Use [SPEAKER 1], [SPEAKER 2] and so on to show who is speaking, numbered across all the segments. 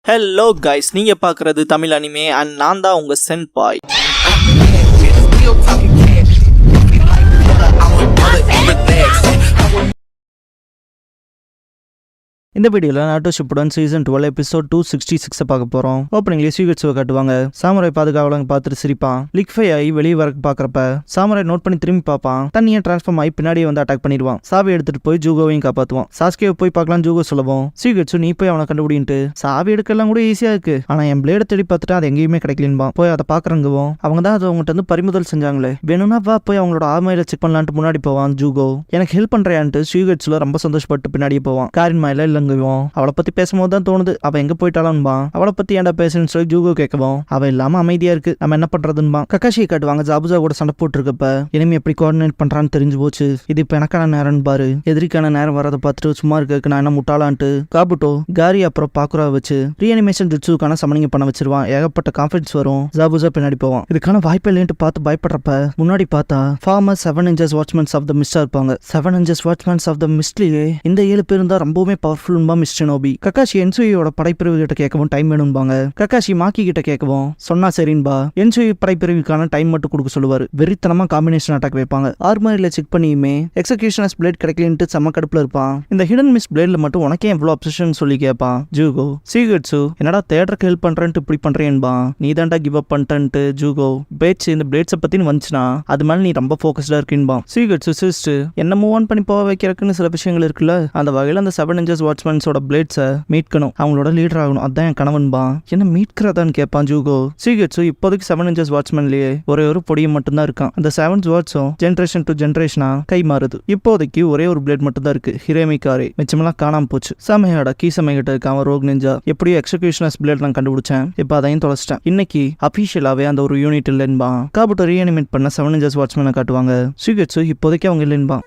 [SPEAKER 1] Hello guys, நீங்க பார்க்குறது Tamil anime and நான் தான் உங்க சென்பாய். இந்த வீடியோவில் நாட்டோ ஷிப்புடன் சீசன் 12 எபிசோட் 266 பார்க்க போகிறோம். ஓப்பனிங்லேயே சீக்ரெட்ஸை காட்டுவாங்க. சாமுராய் பாதுகாவலங்க பார்த்துட்டு சிரிப்பான். லிக்ஃபை ஆகி வெளியே வரக்கு பார்க்குறப்ப சாமுராய் நோட் பண்ணி திரும்பி பார்ப்பான். தண்ணியை டிரான்ஸ்ஃபார்ம் ஆகி பின்னாடியே வந்து அட்டாக் பண்ணிடுவான். சாவி எடுத்துட்டு போய் ஜூகோவையும் காப்பாற்றுவான். சாஸ்கேவை போய் பார்க்கலாம் ஜூகோ சொல்லவும் சீக்ரெட்ஸும் நீ போய் அவனை கண்டுபிடின்ட்டு சாவி எடுக்கலாம் கூட ஈஸியாக இருக்கு, ஆனால் என் பிளேடை தேடி பார்த்துட்டு அது எங்கேயுமே கிடைக்கலன்பா. போய் அதை பார்க்குறங்கவும் அவங்க தான் அதை அவங்ககிட்ட வந்து பறிமுதல் செஞ்சாங்களே, வேணும்னா வா போய் அவங்களோட ஆர்மையில செக் பண்ணலான்ட்டு முன்னாடி போவான். ஜூகோ எனக்கு ஹெல்ப் பண்றியான்ட்டு சீக்ரெட்ஸ்ல ரொம்ப சந்தோஷப்பட்டு பின்னாடியே போவான். காரின் மாயில இல்ல அவளை பத்தி பேசும்போது தான் தோணுது அவ எங்க போயிட்டாலும்பா. அவளை பத்தி ஏன்டா பேசுன்னு சொல்லி ஜூகோ கேட்கவும் அவ இல்லாம அமைதியா இருக்கு, நம்ம என்ன பண்றதுன்பா. கக்காஷியை காட்டுவாங்க. ஜாபுஜா கூட சண்டை போட்டு இருக்கப்ப இனிமே எப்படி கோஆர்டினேட் பண்றான்னு தெரிஞ்சு போச்சு. இது இப்ப எனக்கான நேரம் பாரு, எதிரிக்கான நேரம் வரதை பார்த்துட்டு சும்மா இருக்கு நான் என்ன முட்டாளான்ட்டு காபுட்டோ காரி அப்புறம் பாக்குறா வச்சு ரீஅனிமேஷன் ஜுட்சுக்கான சமனிங் பண்ண வச்சிருவான். ஏகப்பட்ட கான்ஃபிடன்ஸ் வரும். ஜாபுஜா பின்னாடி போவான். இதுக்கான வாய்ப்பு இல்லைன்ட்டு பார்த்து பயப்படுறப்ப முன்னாடி பார்த்தா farmer 7 inches watchmen of the மிஸ்டா இருப்பாங்க. 7 inches வாட்ச்மேன்ஸ் ஆஃப் த மிஸ்ட்லயே இந்த 7 பேர் இருந்தா ரொம்பவுமே பவர்ஃபுல் மிஸ்டர் நோபி. கக்காஷி என்சுயோட படைப்பிரிவு கிட்ட கேட்கவும் டைம் வேணும்பாங்க. கக்காஷி மாக்கி கிட்ட கேட்கவும் சொன்னா சரின்பா. என்சுயி படைப்பிரிவுக்கான டைம் மட்டும் கொடுக்க சொல்லுவாரு. வெறித்தனமா காம்பினேஷன் அட்டாக் வைப்பாங்க. ஆர்மரியில செக் பண்ணியுமே எக்ஸிகியூஷனர்ஸ் பிளேட் கிடைக்கலன்ட்டு செம்ம கடுப்புல இருப்பான். இந்த ஹிடன் மிஸ் பிளேட்ல மட்டும் உனக்கே எவ்வளவு அப்சஷன் சொல்லி கேட்பான். ஜூகோ சீகட்ஸு என்னடா தேட்டருக்கு ஹெல்ப் பண்றேன்ட்டு இப்படி பண்றேன்பா. நீ தான்டா கிவ் அப் பண்ணிட்டு ஜூகோ பேட்ஸ் இந்த பிளேட்ஸை பத்தின்னு வந்துச்சுன்னா அது மேல நீ ரொம்ப ஃபோக்கஸ்டா இருக்கீன்பா. சீகட்ஸு சிஸ்ட் என்ன மூவ் ஆன் பண்ணி போக வைக்கிறதுக்குன்னு சில விஷயங்கள் இருக்குல்ல, அந்த வகையில அந்த 7 inches வாட்ச்மேன்ஸோட பிளேட்ஸை மீட்கணும், அவங்களோட லீடர் ஆகணும், அதான் என் கணவன்பா. என்ன மீட்கிறதான்னு கேட்பான் ஜூகோ. சீகட்ஸு இப்போதைக்கு 7 inches வாட்ச்மேன்லயே ஒரே ஒரு பொடியும் மட்டும்தான் இருக்கான். அந்த 7 வாட்ஸும் ஜென்ரேஷன் டு ஜென்ரேஷனா கை மாறுது. இப்போதைக்கு ஒரே ஒரு பிளேட் மட்டும் தான் இருக்கு, ஹிரேமிகாரே. மிச்சமெல்லாம் காணாம போச்சு. சமையோட கீசமைகிட்ட இருக்கான் ரோக் நிஞ்சா. எப்படியோ எக்ஸிகியூஷனர்ஸ் பிளேட் நான் கண்டுபிடிச்சேன், இப்ப அதையும் தொலைச்சிட்டேன். இன்னைக்கு அபிஷியலாவே அந்த ஒரு யூனிட் இல்லைன்பா. காபுட்டோ ரீஅனிமேட் பண்ண 7 inches வாட்ச்மேனை காட்டுவாங்க. சீகட்ஸு இப்போதைக்கு அவங்க இல்லைன்பா.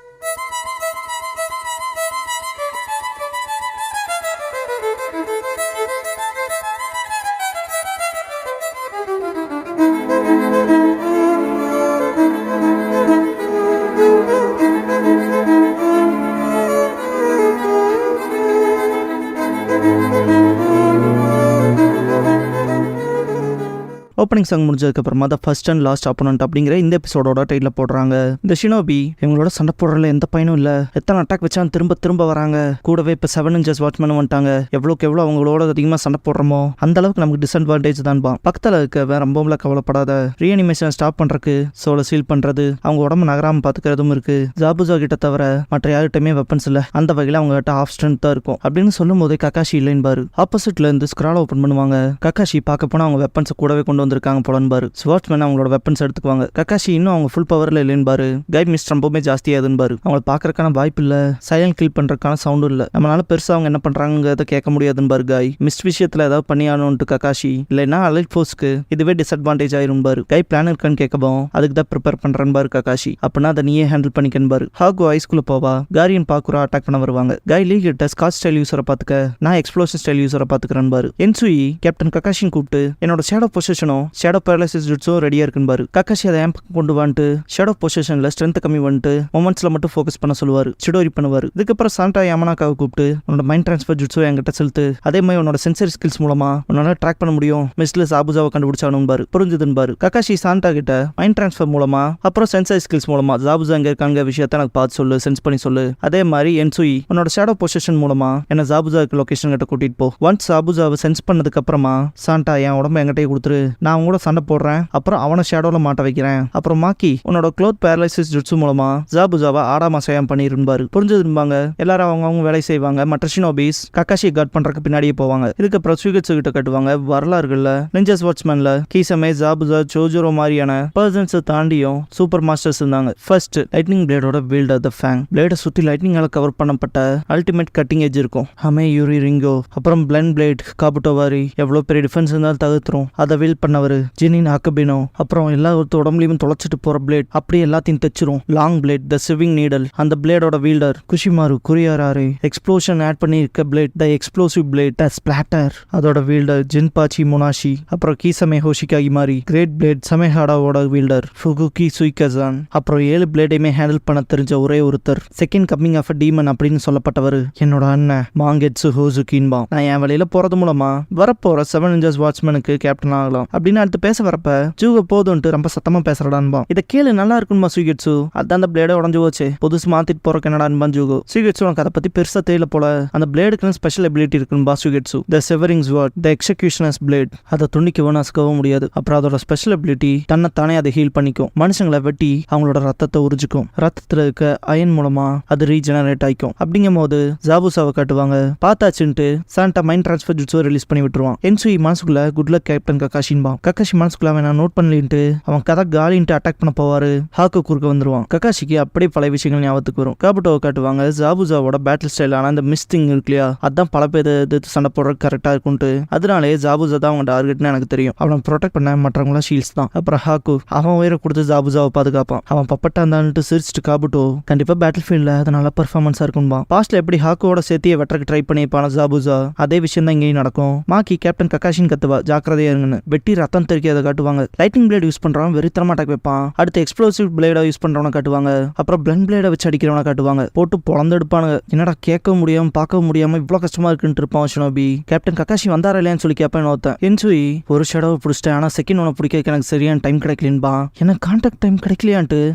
[SPEAKER 1] ஓப்பனிங் சாங் முடிஞ்சதுக்கு அப்புறமா தான் ஃபர்ஸ்ட் அண்ட் லாஸ்ட் அப்போனன்ட் அப்படிங்கிற இந்த எபிசோடோட டைட்டில் போடுறாங்க. இந்த ஷினோபி இவங்களோட சண்டை போடுறதுல எந்த பயனும் இல்ல, எத்தனை அட்டாக் வச்சாலும் திரும்ப வராங்க. கூடவே இப்போ 7 inches வாட்ச்மேன் வந்துட்டாங்க. எவ்வளோக்கு எவ்வளோ அவங்களோட அதிகமாக சண்டை போடுறோமோ அந்த அளவுக்கு நமக்கு டிஸ்அட்வான்டேஜ் தான்பா. பக்கத்தில் இருக்க ரொம்பவும் கவலைப்படாத, ரீஅனிமேஷன் ஸ்டாப் பண்றதுக்கு சோலை சீல் பண்றது, அவங்க உடம்பு நகராம பாத்துக்கிறதும் இருக்கு. ஜாபுஜா கிட்ட தவிர மற்ற யார்கிட்டயுமே வெப்பன்ஸ் இல்ல, அந்த வகையில அவங்க கிட்ட ஆஃப் ஸ்ட்ரென்த் தான் இருக்கும் அப்படின்னு சொல்லும் போதே கக்காஷி இல்லைன்னு ஆப்போசிட்ல இருந்து ஸ்க்ரால் ஓப்பன் பண்ணுவாங்க. கக்காஷி பார்க்க போனா அவங்க வெப்பன்ஸ் கூடவே கொண்டு வந்திருக்காங்க போலன்பாரு. ஸ்வாட்ச்மேன் அவங்களோட வெப்பன்ஸ் எடுத்துக்குவாங்க. கக்காஷி இன்னும் அவங்க ஃபுல் பவர்ல இல்லைன்பாரு. கைட் மிஸ்ட் ரொம்பவுமே ஜாஸ்தியாதுன்பாரு. அவங்களை பாக்குறதுக்கான வாய்ப்பு இல்ல, சைலண்ட் கில் பண்றதுக்கான சவுண்டும் இல்ல, நம்மளால பெருசா அவங்க என்ன பண்றாங்கிறத கேட்க முடியாதுன்பாரு. காய் மிஸ்ட் விஷயத்துல ஏதாவது பண்ணியானும்ட்டு கக்காஷி இல்லைன்னா அலைட் ஃபோர்ஸ்க்கு இதுவே டிஸ்அட்வான்டேஜ் ஆயிரும்பாரு. கை பிளான் இருக்கான்னு கேட்கவும் அதுக்கு தான் ப்ரிப்பேர் பண்றேன்பாரு கக்காஷி. அப்படின்னா அதை நீயே ஹேண்டில் பண்ணிக்கன்பாரு. ஹாகு ஹைஸ்கூல்ல போவா. காரியன் பாக்குறா அட்டாக் பண்ண வருவாங்க. காய் லீ கிட்ட ஸ்காட் ஸ்டைல் யூஸரை பாத்துக்க, நான் எக்ஸ்ப்ளோசிவ் ஸ்டைல் யூஸரை பாத்துக்கிறேன் பாரு. என்சுயி கேப்டன் கக்காஷின் கூப்பிட்டு என்னோட ஷேடோ பொசிஷனும் ஷேடோ பேரலைசிஸ் ஜுட்ஸும் ரெடியா இருக்குன்னு பாரு. கக்காஷி அதை ஏன் கொண்டு வந்துட்டு ஷேடோ பொசிஷன்ல ஸ்ட்ரென்த் கம்மி பண்ணிட்டு மொமெண்ட்ஸ்ல மட்டும் ஃபோக்கஸ் பண்ண சொல்லுவாரு. சிடோரி பண்ணுவாரு. இதுக்கப்புறம் சாண்டா யாமனாக்காவை கூப்பிட்டு உன்னோட மைண்ட் டிரான்ஸ்ஃபர் ஜுட்ஸோ என்கிட்ட செலுத்து, அதே மாதிரி உன்னோட சென்சரி ஸ்கில்ஸ் மூலமா உன்னால ட்ராக் பண்ண முடியும், மிஸ்ல ஜாபுஜாவை கண்டுபிடிச்சானும் பாரு. புரிஞ்சுதுன்னு பாரு. கக்காஷி சாண்டா கிட்ட மைண்ட் டிரான்ஸ்ஃபர் மூலமா அப்புறம் சென்சரி ஸ்கில்ஸ் மூலமா ஜாபுஜா எங்க இருக்காங்க விஷயத்த எனக்கு பார்த்து சொல்லு, சென்ஸ் பண்ணி சொல்லு. அதே மாதிரி என்சுயி உன்னோட ஷேடோ பொசிஷன் மூலமா என்ன ஜாபுஜாவுக்கு லொகேஷன் கிட்ட கூட்டிட்டு போ. ஒன்ஸ் ஜாபுஜாவை சென்ஸ் பண்ணதுக்கு அப்புறமா சாண்டா என் உடம்பு என்கிட்டயே கொடுத்துரு, நான் அவங்க கூட சண்டை போடுறேன், அப்புறம் அவனை ஷேடோல மாட்ட வைக்கிறேன். அப்புறம் மாக்கி உன்னோட க்ளோத் பேரலைசிஸ் ஜுட்ஸு மூலமா ஜாபுஜாவா ஆடாம சேயம் பண்ணிருப்பாரு. புரிஞ்சதுன்பாங்க. எல்லாரும் அவங்க வேலை செய்வாங்க. மற்ற ஷினோபிஸ் கக்காஷி கார்ட் பண்றதுக்கு பின்னாடியே போவாங்க. இதுக்கப்புறம் சீகட்ஸு கிட்ட கட்டுவாங்க. வரலாறுகள்ல நிஞ்சஸ் வாட்ச்மேன்ல கீசமே ஜாபுஜா சோஜோரோ மாதிரியான பர்சன்ஸ் தாண்டியும் சூப்பர் மாஸ்டர்ஸ் இருந்தாங்க. ஃபர்ஸ்ட் லைட்னிங் பிளேடோட வீல்ட் த ஃபேங் பிளேட சுத்தி லைட்னிங்கால கவர் பண்ணப்பட்ட அல்டிமேட் கட்டிங் எட்ஜ் இருக்கும். ஹமே யூரி ரிங்கோ. அப்புறம் பிளண்ட் பிளேட் காபுட்டோவாரி எவ்வளவு பெரிய டிஃபென்ஸ் இருந்தாலும் தவிர்த்துரும், அதை வீல் பண்ணவர் அவரு ஜெனின் ஆக்கபினோ அப்புறம் எல்லா உடம்புலையும் தொலைச்சிட்டு போற பிளேட் அப்படியே எல்லாத்தையும் தைச்சிரும். லாங் பிளேட் த சிவிங் நீடல், அந்த பிளேடோட வீல்டர் குஷிமாரு குரியாராரு, எக்ஸ்ப்ளோஷன் ஆட் பண்ணி இருக்க பிளேட் த எக்ஸ்ப்ளோசிவ் பிளேட் த ஸ்பிளாட்டர், அதோட வீல்டர் ஜின்பாச்சி முனாஷி, அப்புறம் கீசமே ஹோஷிகாகி மாரி கிரேட் பிளேட் சமேஹாடாவோட வீல்டர் ஃபுகுகி சுய்கசான், அப்புறம் 7 பிளேடையுமே ஹேண்டில் பண்ண தெரிஞ்ச ஒரே ஒருத்தர் second coming of a demon அப்படின்னு சொல்லப்பட்டவர் என்னோட அண்ணன் மாங்கெட்சு ஹோசுகின்பா. நான் என் வழியில போறது மூலமா வரப்போற 7 இன்ச்சஸ் வாட்ச்மேனுக்கு கேப்டன் ஆகலாம் அப்படின்னு அடுத்து பேச வரப்ப ஜூகோ போதும்ட்டு ரொம்ப சத்தமா பேசுறடான்பா. இதை கேளு நல்லா இருக்குமா சுயிகெட்சு, அதான் அந்த பிளேட உடஞ்சு போச்சு புதுசு மாத்திட்டு போற கனடான்பா ஜூகோ. சுயிகெட்சு உனக்கு அதை பத்தி பெருசா தெரியல போல, அந்த பிளேடுக்கு ஸ்பெஷல் எபிலிட்டி இருக்குன்பா சுயிகெட்சு. த செவரிங் ஸ்வார்ட் த எக்ஸிகியூஷனர்ஸ் பிளேட், அதை துணிக்கவும் நசுக்கவும் முடியாது. அப்புறம் அதோட ஸ்பெஷல் எபிலிட்டி தன்னைத்தானே அதை ஹீல் பண்ணிக்கும். மனுஷங்களை வெட்டி அவங்களோட ரத்தத்தை உறிஞ்சிக்கும். ரத்தத்துல இருக்க அயன் மூலமா அது ரீஜெனரேட் ஆயிக்கும். அப்படிங்கும் போது ஜாபுசாவை காட்டுவாங்க. பார்த்தாச்சுன்ட்டு சாண்டா மைண்ட் டிரான்ஸ்ஃபர் ஜுட்ஸுவை ரிலீஸ் பண்ணி விட்டுருவான். என்சுயி மனசுக்குள்ள குட் லக் கேப்டன் ககாஷின்பா. ககாஷி மனசுக்குள்ள அவன் நான் நோட் பண்ணலின்ட்டு அவன் கதை காலின்ட்டு அட்டாக் பண்ண போவாரு. ஹாக்கு குறுக்க வந்துருவான். ககாஷிக்கு அப்படியே பல விஷயங்கள் ஞாபகத்துக்கு வரும். காபுட்டோவை காட்டுவாங்க. ஜாபுசாவோட பேட்டில் ஸ்டைலான அந்த மிஸ்டிங் இருக்கு இல்லையா, அதான் பல பேர் எதிர்த்து சண்டை போடுற கரெக்டா இருக்கும்ட்டு. அதனாலே ஜாபுசா தான் அவங்க டார்கெட்னு எனக்கு தெரியும். அவனை ப்ரொடெக்ட் பண்ண மற்றவங்களாம் ஷீல்ட்ஸ் தான். அப்புறம் ஹாக்கு அவன் உயிரை கொடுத்து ஜாபுசாவை பாதுகாப்பான். அவன் பப்பட்டா இருந்தான்ட்டு சிரிச்சுட்டு காபுட்டோ கண்டிப்பா பேட்டில் ஃபீல்ட்ல அது நல்ல பெர்ஃபார்மன்ஸா இருக்கும்பா. பாஸ்ட்ல எப்படி ஹாக்குவோட சேர்த்தியை வெட்டறக்கு ட்ரை பண்ணிப்பான ஜாபுசா, அதே விஷயம் தான் இங்கேயும் நடக்கும். மாக்கி கேப்டன் ககாஷின் கத்துவா ஜாக்கிரதையா இருங்கன்னு. வெட்டி ரத்தம் தெறிக்க அதை காட்டுவாங்க. லைட்டிங் பிளேட் யூஸ் பண்றவன் வெறித்தனமா அட்டாக் வைப்பான். அடுத்து எக்ஸ்ப்ளோசிவ் பிளேட யூஸ் பண்றவனை காட்டுவாங்க. அப்புறம் பிளண்ட் பிளேட வச்சு அடிக்கிறவனை காட்டுவாங்க. போட்டு பொழந்து எடுப்பானுங்க. என்னடா கேட்கவும் முடியாம பார்க்கவும் முடியாம இவ்வளவு கஷ்டமா இருக்குன்னு இருப்பான் ஷினோபி. கேப்டன் ககாஷி வந்தாரா இல்லையான்னு சொல்லி கேட்பேன் ஒருத்தன். என்சுயி ஒரு ஷேடோவை பிடிச்சிட்டேன், ஆனா செகண்ட் ஒன்று பிடிக்க எனக்கு சரியான டைம் கிடைக்கலன்பா. எனக்கு கான்டாக்ட் டைம் கிடைக்கலையான்ட்டு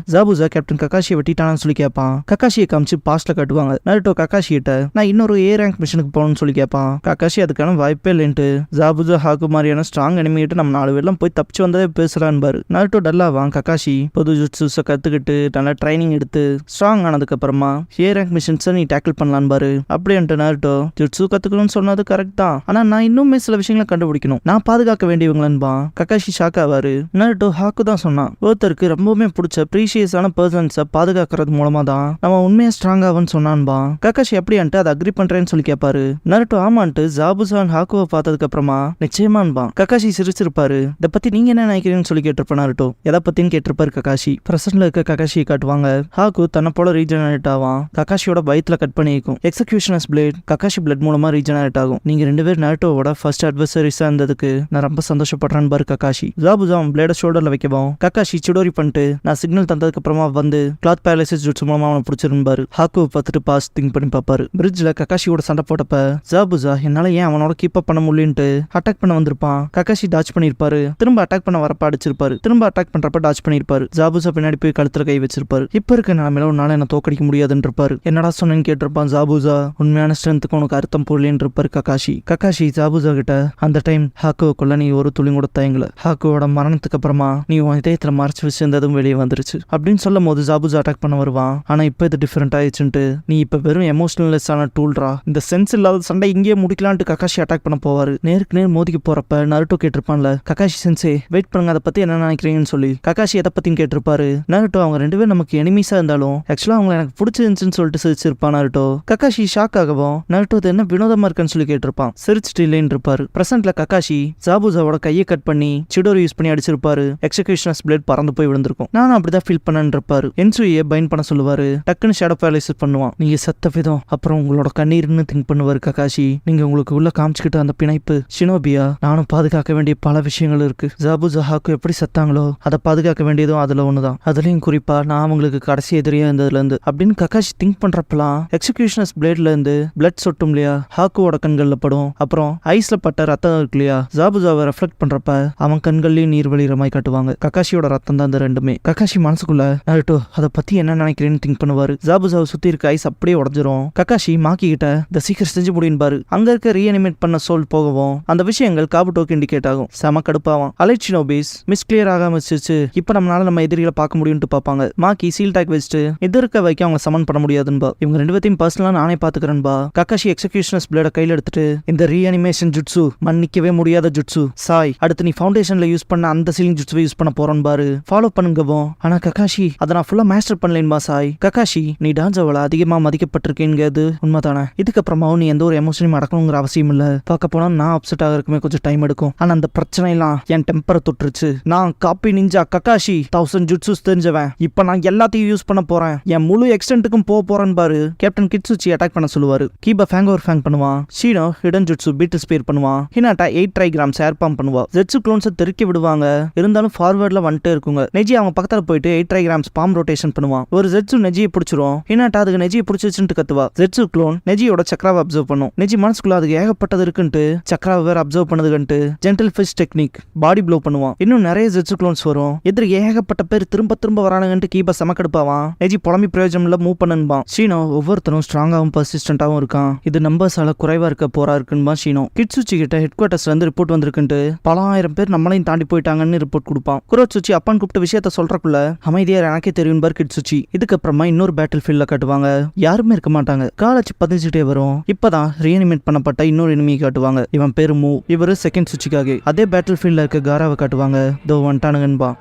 [SPEAKER 1] ஜாபுசா கேப்டன் ககாஷியை வெட்டிட்டானு சொல்லி கேட்பான். ககாஷியை காமிச்சு பாஸ்ட்ல காட்டுவாங்க. நருட்டோ ககாஷி கிட்ட நான் இன்னொரு ஏ ரேங்க் மிஷனுக்கு போகணும்னு சொல்லி கேட்பான். ககாஷி அதுக்கான வாய்ப்பே இல்லைன்ட்டு ஜாபுசா ஹாக்கு மாதிரியான ஸ்ட்ராங் எனிமிட்டு நம்ம 4 பேர்லாம் போய் தப்பிச்சு வந்ததே பேசுறான் பாரு. நருட்டோ டல்லாவான். ககாஷி புது ஜுட்ஸுஸை கத்துக்கிட்டு நல்லா ட்ரைனிங் எடுத்து ஸ்ட்ராங் ஆனதுக்கு அப்புறமா ஏ ரேங்க் மிஷன்ஸை நீ டேக்கிள் பண்ணலான்னு பாரு அப்படின்ட்டு நருட்டோ ஜுட்ஸு கத்துக்கணும்னு சொன்னது கரெக்ட் தான், ஆனா நான் இன்னுமே சில விஷயங்களை கண்டுபிடிக்கணும், நான் பாதுகாக்க வேண்டியவங்களன்பா. ககாஷி ஷாக் ஆவாரு. நருட்டோ ஹாக்கு தான் சொன்னான், ஒருத்தருக்கு ரொம்பவுமே பிடிச்ச ப்ரீஷியஸான பர்சன்ஸை பாதுகாக்கிறது மூலமா தான் நம்ம உண்மையா ஸ்ட்ராங் ஆகும்னு சொன்னான்பா. ககாஷி எப்படின்ட்டு அதை அக்ரி பண்றேன்னு சொல்லி கேட்பாரு. நருட்டோ ஆமான்ட்டு ஜாபுசான் ஹாக்குவை பார்த்ததுக்கு அப்புறமா நிச்சயமான்பா. ககாஷி சிரிச்சிருப்பாரு. இதை பத்தி நீங்க என்ன நினைக்கிறீங்கன்னு சொல்லி கேட்டிருப்பா நருட்டோ. எதை பத்தின்னு கேட்டிருப்பாரு ககாஷி. பிரசன்ட்ல இருக்க ககாஷியை காட்டுவாங்க. ஹாக்கு தன்னை போல ரீஜெனரேட் ஆவான். ககாஷியோட வயிற்றுல கட் பண்ணிக்கும். எக்ஸிகியூஷனர்ஸ் பிளேட் ககாஷி பிளட் மூலமா ரீஜெனரேட் ஆகும். நீங்க 2 பேர் நருட்டோவோட ஃபர்ஸ்ட் அட்வர்சரிஸா இருந்ததுக்கு நான் ரொம்ப சந்தோஷப்படுறேன் பாரு ககாஷி. ஜாபுசா பிளேட ஷோல்டர்ல வைக்கவும் ககாஷி சிடோரி பண்ணிட்டு நான் சிக்னல் தந்ததுக்கு அப்புறமா வந்து கிளாத் பேலசிஸ் ஜுட்ஸ் மூலமா அவனை பிடிச்சிருப்பாரு. ஹாக்கு பார்த்துட்டு பாஸ் திங்க் பண்ணி பார்ப்பாரு. பிரிட்ஜ்ல ககாஷியோட சண்டை போட்டப்ப ஜாபுசா என்னால ஏன் அவனோட கீப் அப் பண்ண முடியலன்ட்டு அட்டாக் பண்ண வந்திருப்பான். ககாஷி டாச் பண்ணிருப்பாரு. திரும்ப அட்டாக் பண்ண வரப்ப அடிச்சிருப்பாரு. திரும்ப அட்டாக் பண்றப்ப டாச் பண்ணிருப்பாரு. ஜாபுசா பின்னாடி போய் கழுத்துல கை வச்சிருப்பாரு. இப்ப இருக்க நிலைமையில உன்னால என்ன தோக்கடிக்க முடியாதுன்னு இருப்பாரு. என்னடா சொன்னேன்னு கேட்டிருப்பான் ஜாபுசா. உண்மையான ஸ்ட்ரென்த்துக்கு உனக்கு அர்த்தம் புரியலன்னு இருப்பாரு ககாஷி. ககாஷி ஜாபுசா கிட்ட அந்த டைம் ஹாக்குவுக்குள்ள நீ ஒரு துளி கூட தயங்கல, ஹாக்குவோட மரணத்துக்கு அப்புறமா நீ உன் இதயத்துல மறைச்சு வச்சிருந்ததும் வெளியே வந்துருச்சு அப்படின்னு சொல்லும் போது ஜாபுசா அட்டாக் பண்ண வருவான். ஆனா இப்ப இது டிஃபரெண்ட் ஆயிடுச்சுன்ட்டு நீ இப்ப வெறும் எமோஷனலெஸ்ஸான டூல்ரா, இந்த சென்ஸ் இல்லாத சண்டை இங்கேயே முடிக்கலான்ட்டு ககாஷி அட்டாக் பண்ண போவாரு. நேருக்கு நேர் மோதிக்கு போறப்ப நருட்டோ கேட்டிருப்பான்ல, ககாஷி சென்சே வெயிட் பண்ணுங்க அதை பத்தி என்ன நினைக்கிறீங்கன்னு சொல்லி. ககாஷி எதை பத்தின்னு கேட்டிருப்பாரு. நருட்டோ அவங்க 2 பேரும் நமக்கு எனிமீஸா இருந்தாலும் ஆக்சுவலா அவங்க எனக்கு பிடிச்சிருந்துச்சுன்னு சொல்லிட்டு சிரிச்சிருப்பான் நருட்டோ. ககாஷி ஷாக் ஆகவும் நருட்டோ இது என்ன வினோதமா இருக்குன்னு சொல்லி கேட்டிருப்பான். சிரிச்சிட்டு இல்லைன்னு இருப்பாரு. பிரசன்ட்ல ககாஷி ஜாபுசாவோட கையை கட் பண்ணி சிடோரி யூஸ் பண்ணி அடிச்சிருப்பாரு. எக்ஸிகியூஷனர்ஸ் பிளேட் பறந்து போய் விழுந்திருக்கும். நானும் அப்படிதான் ஃபீல் பண்ணேன்னு இருப்பாரு. என்சுயை பைண்ட் பண்ண சொல்லுவாரு. டக்குன்னு ஷேடோ பேலசிஸ் பண்ணுவான். நீங்க சத்த விதம் அப்புறம் உங்களோட கண்ணீர்னு திங்க் பண்ணுவாரு ககாஷி. நீங்க உங்களுக்கு உள்ள காமிச்சுக்கிட்டு அந்த பிணைப்பு ஷினோபியா, நானும் பாதுகாக்க வேண்டிய பல விஷயங்கள் இருக்கு. ஜாபுசா ஹாக்கு எப்படி சத்தாங்களோ அதை பாதுகாக்க வேண்டியதும் அதுல ஒண்ணுதான். அதுலயும் குறிப்பா நான் அவங்களுக்கு கடைசி எதிரியா இருந்ததுல இருந்து அப்படின்னு ககாஷி திங்க் பண்றப்பலாம் எக்ஸிகியூஷனர்ஸ் பிளேட்ல இருந்து பிளட் சொட்டும் இல்லையா, ஹாக்குவோட கண்கள்ல படும். அப்புறம் ஐஸ்ல பட்ட ரத்தம் இருக்கு இல்லையா, ஜாபுசாவை ரெஃப்ளெக்ட் பண்றப்ப அவன் கண்கள்லயும் நீர் வழிகிற மாதிரி காட்டுவாங்க. ககாஷியோட ரத்தம் தான் இந்த ரெண்டுமே. ககாஷி மனசுக்குள்ள நருட்டோ அதை பத்தி என்ன நினைக்கிறேன்னு திங்க் பண்ணுவாரு. ஜாபுசாவை சுத்தி இருக்க ஐஸ் அப்படியே உடஞ்சிரும். ககாஷி மாக்கி கிட்ட இந்த சீக்கிரம் செஞ்சு முடியும்பாரு. அங்க இருக்க ரீஅனிமேட் பண்ண சோல் போகவும் அந்த விஷயங்கள் காபுட்டோக்கு இண்டிகேட் ஆகும். செம கடுப்பாவும். அலைட் ஷினோபிஸ் மிஸ் கிளியர் ஆகாம வச்சிருச்சு, இப்ப நம்மளால நம்ம எதிரிகளை பார்க்க முடியும்னு பார்ப்பாங்க. மாக்கி சீல் டாக் வச்சுட்டு எதிர்க்க வைக்க அவங்க சமன் பண்ண முடியாதுன்பா. இவங்க 2 பேத்தையும் பர்சனலா நானே பாத்துக்கிறேன்பா. ககாஷி எக்ஸிகியூஷனர்ஸ் பிளேட கையில எடுத்துட்டு இந்த ரீஅனிமேஷன் ஜுட்ஸு மன்னிக்கவே முடியாத ஜுட்ஸு சாய், அடுத்து நீ ஃபவுண்டேஷன்ல யூஸ் பண்ண அந்த சீலிங் ஜுட்ஸுவை யூஸ் பண்ண போறோம் பாரு, ஃபாலோ பண்ணுங்கவும். ஆனா ககாஷி அதை நான் ஃபுல்லா மாஸ்டர் பண்ணலேன்பா சாய். ககாஷி நீ டான்ஸாவல அதிகமா மதிக்கப்பட்டிருக்கேங்கிறது உண்மைதானே, இதுக்கப்புறமாவும் நீ எந்த ஒரு எமோஷனையும் அடக்கணுங்கிற அவசியம் இல்ல. பார்க்க போனா நான் அப்செட் ஆகிறதுக்குமே கொஞ்சம் டைம் எடுக்கும், ஆனா அந்த பிரச்சனை எல்லாம் எல்லாம் என் டெம்பரை தொட்டுருச்சு. நான் காப்பி நிஞ்சா கக்காஷி 1000 ஜுட்ஸுஸ் தெரிஞ்சவன். இப்ப நான் எல்லாத்தையும் யூஸ் பண்ண போறேன். என் முழு எக்ஸ்டென்ட்டுக்கும் போறேன்னு பாரு. கேப்டன் கிட்சுச்சி அட்டாக் பண்ண சொல்லுவாரு. கீபா ஃபேங் ஓவர் ஃபேங் பண்ணுவான். ஷீனோ ஹிடன் ஜுட்ஸு பீட் ஸ்பேர் பண்ணுவான். ஹினாட்டா 8 ட்ரைகிராம்ஸ் ஏர் பம்ப் பண்ணுவா. ஜெட்ஸு க்ளோன்ஸை தெருக்கி விடுவாங்க. இருந்தாலும் ஃபார்வர்ட்ல வந்துட்டே இருக்குங்க. நெஜி அவங்க பக்கத்துல போயிட்டு 8 ட்ரைகிராம்ஸ் பாம் ரொட்டேஷன் பண்ணுவான். ஒரு ஜெட்ஸு நெஜியை பிடிச்சிரும். ஹினாட்டா அதுக்கு நெஜியை பிடிச்சிருச்சுன்னு கத்துவா. ஜெட்ஸு க்ளோன் நெஜியோட சக்கராவை அப்சர்வ் பண்ணும். நெஜி மனசுக்குள்ள அதுக்கு ஏகப்பட்டது இருக்குன்ட்டு சக்கராவை வேற அப்சர்வ் பண்ணதுன்ட்டு ஜென்டல் ஃபிஷ் டெக்னிக் பாடி ப்ளோ பண்ணுவான். இன்னும் நிறைய ஜெட்ஸு க்ளோன்ஸ் வரும். எதிர ஏகப்பட்ட பேர் திரும்ப வரானுங்கன்ட்டு கீபா சமக்கெடுப்பாவான். நெஜி புலம்பி பிரயோஜனம் மூவ் பண்ணுவான். ஷீனோ ஒவ்வொருத்தரும் ஸ்ட்ராங்காகவும் பர்சிஸ்டன்டாவும் இருக்கான். இது நம்பர்ஸால குறைவா இருக்க போறா இருக்குன்னு ஷீனோ கிட்சுச்சி கிட்ட ஹெட் குவார்டர்ஸ்ல இருந்து ரிப்போர்ட் வந்திருக்குன்ட்டு பல ஆயிரம் பேர் நம்மளையும் தாண்டி போயிட்டாங்கன்னு ரிப்போர்ட் கொடுப்பான். குரோட்சுச்சி அப்பான் கூப்பிட்ட விஷயத்த சொல்றக்குள்ள அமைதியா எனக்கே தெரியும் பார் கிட்சுச்சி. இதுக்கப்புறமா இன்னொரு பேட்டில் ஃபீல்ட்ல காட்டுவாங்க. யாருமே இருக்க மாட்டாங்க. காலேஜ் பதிஞ்சுட்டே வரும். இப்பதான் ரீஅனிமேட் பண்ணப்பட்ட இன்னொரு எனிமி காட்டுவாங்க. இவன் பேரு மூ. இவரு செகண்ட் சுச்சிக்காக. அதே பேட்டில் ஃபீல்ட்ல இருக்க காராவை காட்டுவாங்க. தோ வந்துட்டானுங்கன்பா.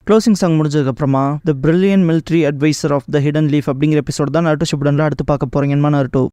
[SPEAKER 1] க்ளோசிங் சாங் முடிஞ்சதுக்கு அப்புறமா the brilliant military advisor of the hidden leaf அப்படிங்கிற எபிசோட் தான் நருட்டோ ஷிப்புடன்ல அடுத்து பார்க்க போறீங்கன்னு நருட்டோ.